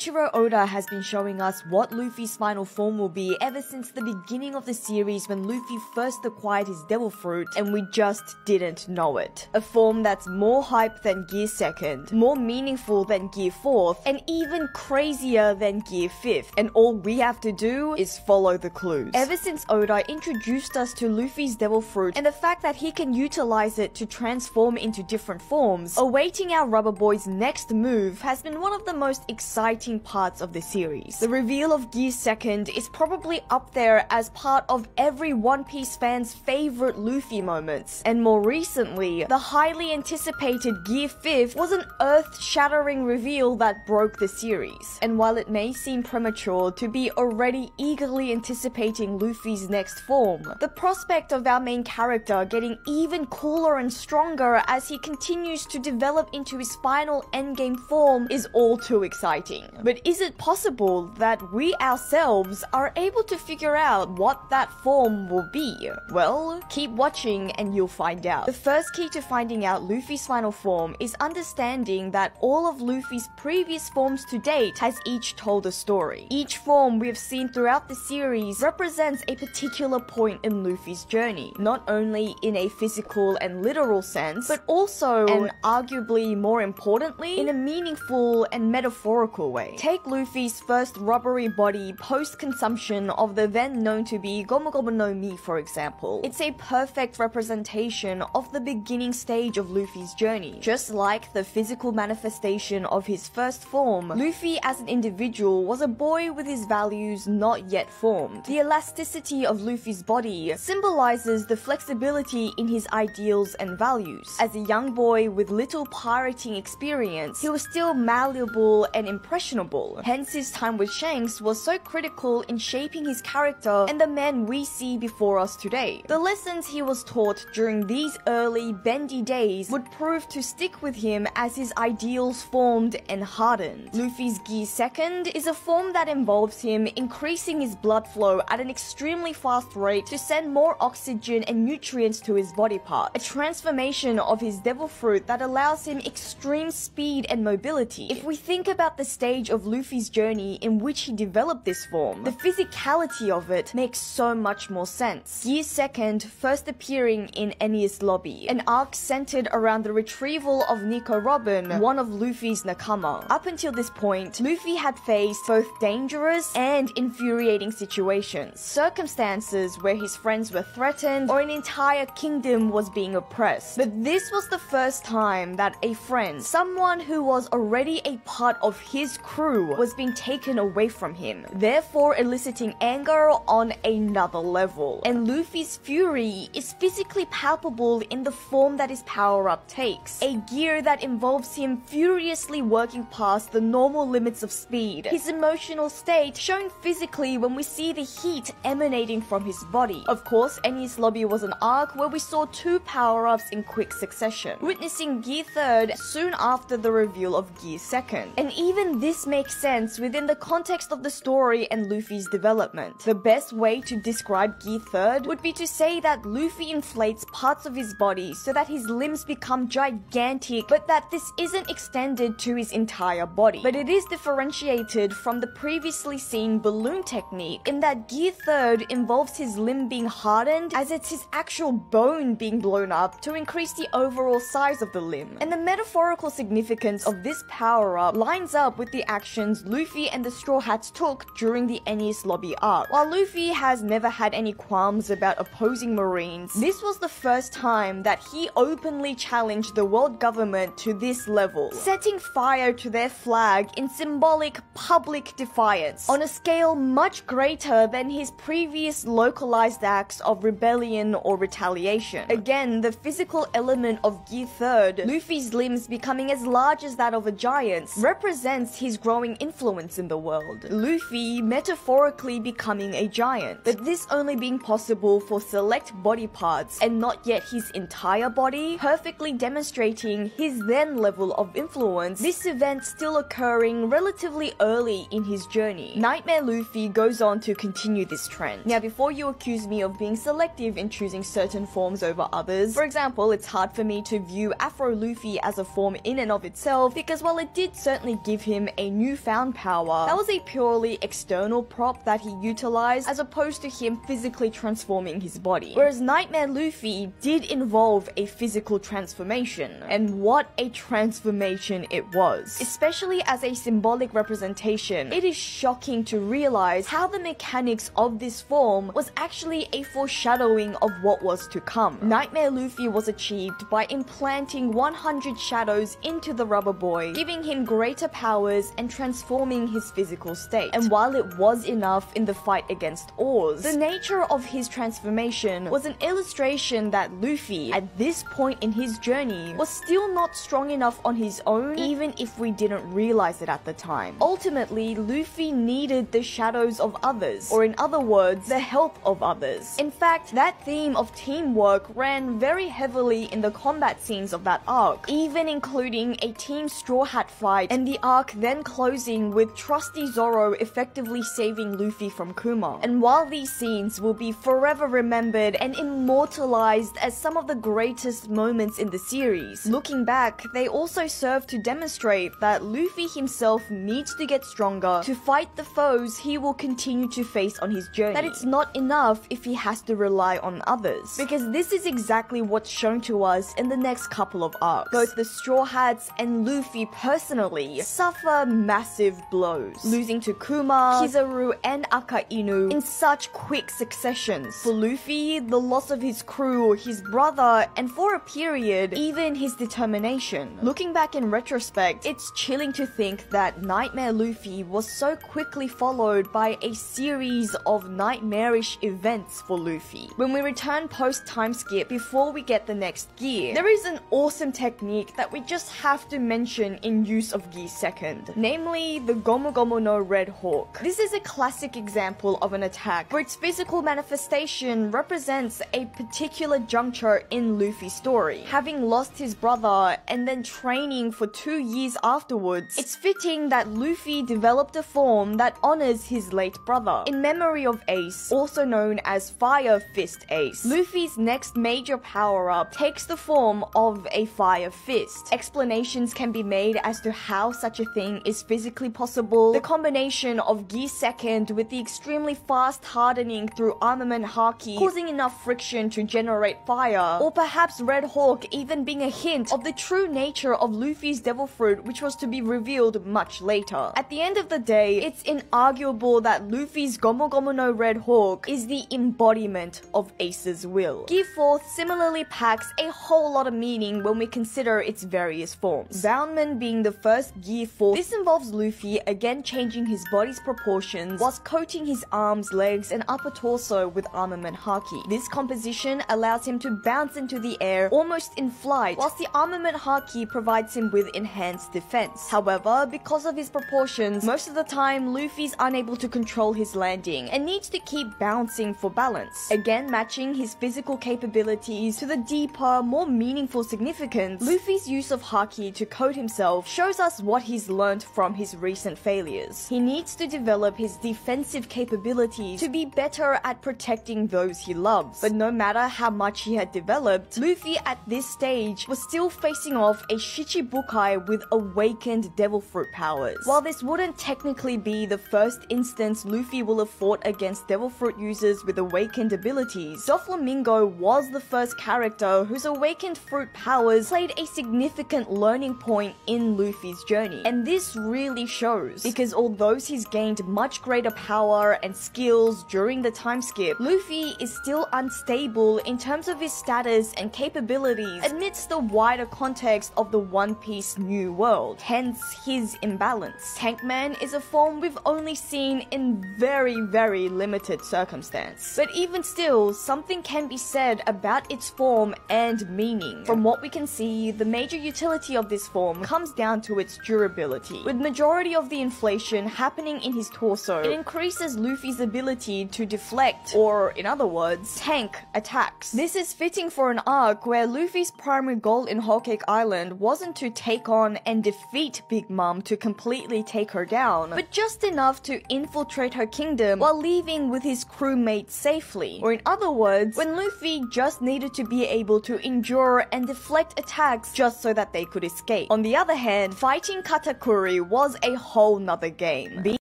Eiichiro Oda has been showing us what Luffy's final form will be ever since the beginning of the series when Luffy first acquired his devil fruit and we just didn't know it. A form that's more hype than Gear 2nd, more meaningful than Gear 4th, and even crazier than Gear 5th, and all we have to do is follow the clues. Ever since Oda introduced us to Luffy's devil fruit and the fact that he can utilize it to transform into different forms, awaiting our rubber boy's next move has been one of the most exciting parts of the series. The reveal of Gear 2nd is probably up there as part of every One Piece fan's favorite Luffy moments, and more recently, the highly anticipated Gear 5th was an earth-shattering reveal that broke the series. And while it may seem premature to be already eagerly anticipating Luffy's next form, the prospect of our main character getting even cooler and stronger as he continues to develop into his final endgame form is all too exciting. But is it possible that we ourselves are able to figure out what that form will be? Well, keep watching and you'll find out. The first key to finding out Luffy's final form is understanding that all of Luffy's previous forms to date has each told a story. Each form we have seen throughout the series represents a particular point in Luffy's journey, not only in a physical and literal sense, but also, and arguably more importantly, in a meaningful and metaphorical way. Take Luffy's first rubbery body post-consumption of the then known to be Gomu Gomu no Mi, for example. It's a perfect representation of the beginning stage of Luffy's journey. Just like the physical manifestation of his first form, Luffy as an individual was a boy with his values not yet formed. The elasticity of Luffy's body symbolizes the flexibility in his ideals and values. As a young boy with little pirating experience, he was still malleable and impressionable. Hence his time with Shanks was so critical in shaping his character and the man we see before us today. The lessons he was taught during these early, bendy days would prove to stick with him as his ideals formed and hardened. Luffy's Gear 2nd is a form that involves him increasing his blood flow at an extremely fast rate to send more oxygen and nutrients to his body part. A transformation of his devil fruit that allows him extreme speed and mobility. If we think about the stage of Luffy's journey in which he developed this form, the physicality of it makes so much more sense. Gear 2nd first appearing in Enies Lobby, an arc centered around the retrieval of Nico Robin, one of Luffy's nakama. Up until this point, Luffy had faced both dangerous and infuriating situations, circumstances where his friends were threatened or an entire kingdom was being oppressed. But this was the first time that a friend, someone who was already a part of his crew, was being taken away from him, therefore eliciting anger on another level. And Luffy's fury is physically palpable in the form that his power-up takes, a gear that involves him furiously working past the normal limits of speed, his emotional state showing physically when we see the heat emanating from his body. Of course, Enies Lobby was an arc where we saw two power-ups in quick succession, witnessing Gear 3rd soon after the reveal of Gear 2nd. And even this makes sense within the context of the story and Luffy's development. The best way to describe Gear 3rd would be to say that Luffy inflates parts of his body so that his limbs become gigantic, but that this isn't extended to his entire body. But it is differentiated from the previously seen balloon technique in that Gear 3rd involves his limb being hardened as it's his actual bone being blown up to increase the overall size of the limb. And the metaphorical significance of this power-up lines up with the actions Luffy and the Straw Hats took during the Enies Lobby arc. While Luffy has never had any qualms about opposing Marines, this was the first time that he openly challenged the world government to this level, setting fire to their flag in symbolic public defiance, on a scale much greater than his previous localized acts of rebellion or retaliation. Again, the physical element of Gear 3rd, Luffy's limbs becoming as large as that of a giant's, represents his growing influence in the world. Luffy metaphorically becoming a giant, but this only being possible for select body parts and not yet his entire body, perfectly demonstrating his then level of influence, this event still occurring relatively early in his journey. Nightmare Luffy goes on to continue this trend. Now, before you accuse me of being selective in choosing certain forms over others, for example, it's hard for me to view Afro Luffy as a form in and of itself, because while it did certainly give him a newfound power that was a purely external prop that he utilized as opposed to him physically transforming his body. Whereas Nightmare Luffy did involve a physical transformation, and what a transformation it was. Especially as a symbolic representation, it is shocking to realize how the mechanics of this form was actually a foreshadowing of what was to come. Nightmare Luffy was achieved by implanting 100 shadows into the rubber boy, giving him greater powers and transforming his physical state. And while it was enough in the fight against Oars, the nature of his transformation was an illustration that Luffy, at this point in his journey, was still not strong enough on his own, even if we didn't realize it at the time. Ultimately, Luffy needed the shadows of others, or in other words, the help of others. In fact, that theme of teamwork ran very heavily in the combat scenes of that arc, even including a Team Straw Hat fight, and the arc then closing with trusty Zoro effectively saving Luffy from Kuma. And while these scenes will be forever remembered and immortalized as some of the greatest moments in the series, looking back, they also serve to demonstrate that Luffy himself needs to get stronger to fight the foes he will continue to face on his journey. That it's not enough if he has to rely on others, because this is exactly what's shown to us in the next couple of arcs. Both the Straw Hats and Luffy personally suffer massive blows, losing to Kuma, Kizaru, and Akainu in such quick successions. For Luffy, the loss of his crew, his brother, and for a period, even his determination. Looking back in retrospect, it's chilling to think that Nightmare Luffy was so quickly followed by a series of nightmarish events for Luffy. When we return post time skip, before we get the next gear, there is an awesome technique that we just have to mention in use of Gear Second, namely the Gomu Gomu no Red Hawk. This is a classic example of an attack where its physical manifestation represents a particular juncture in Luffy's story. Having lost his brother and then training for 2 years afterwards, it's fitting that Luffy developed a form that honors his late brother. In memory of Ace, also known as Fire Fist Ace, Luffy's next major power-up takes the form of a Fire Fist. Explanations can be made as to how such a thing is physically possible. The combination of Gear Second with the extremely fast hardening through armament haki causing enough friction to generate fire, or perhaps Red Hawk even being a hint of the true nature of Luffy's Devil Fruit, which was to be revealed much later. At the end of the day, it's inarguable that Luffy's Gomu Gomu no Red Hawk is the embodiment of Ace's will. Gear 4 similarly packs a whole lot of meaning when we consider its various forms. Boundman being the first Gear 4, this involves Luffy again changing his body's proportions whilst coating his arms, legs, and upper torso with armament haki. This composition allows him to bounce into the air almost in flight, whilst the armament haki provides him with enhanced defense. However, because of his proportions, most of the time Luffy's unable to control his landing and needs to keep bouncing for balance. Again, matching his physical capabilities to the deeper, more meaningful significance, Luffy's use of haki to coat himself shows us what he's learned from his recent failures. He needs to develop his defensive capabilities to be better at protecting those he loves. But no matter how much he had developed, Luffy at this stage was still facing off a Shichibukai with awakened Devil Fruit powers. While this wouldn't technically be the first instance Luffy will have fought against Devil Fruit users with awakened abilities, Doflamingo was the first character whose awakened fruit powers played a significant learning point in Luffy's journey. And this really shows, because although he's gained much greater power and skills during the time skip, Luffy is still unstable in terms of his status and capabilities amidst the wider context of the One Piece New World, hence his imbalance. Tankman is a form we've only seen in very limited circumstance. But even still, something can be said about its form and meaning. From what we can see, the major utility of this form comes down to its durability. With majority of the inflation happening in his torso, it increases Luffy's ability to deflect, or in other words, tank attacks. This is fitting for an arc where Luffy's primary goal in Whole Cake Island wasn't to take on and defeat Big Mom to completely take her down, but just enough to infiltrate her kingdom while leaving with his crewmates safely. Or in other words, when Luffy just needed to be able to endure and deflect attacks just so that they could escape. On the other hand, fighting Katakuri was a whole nother game.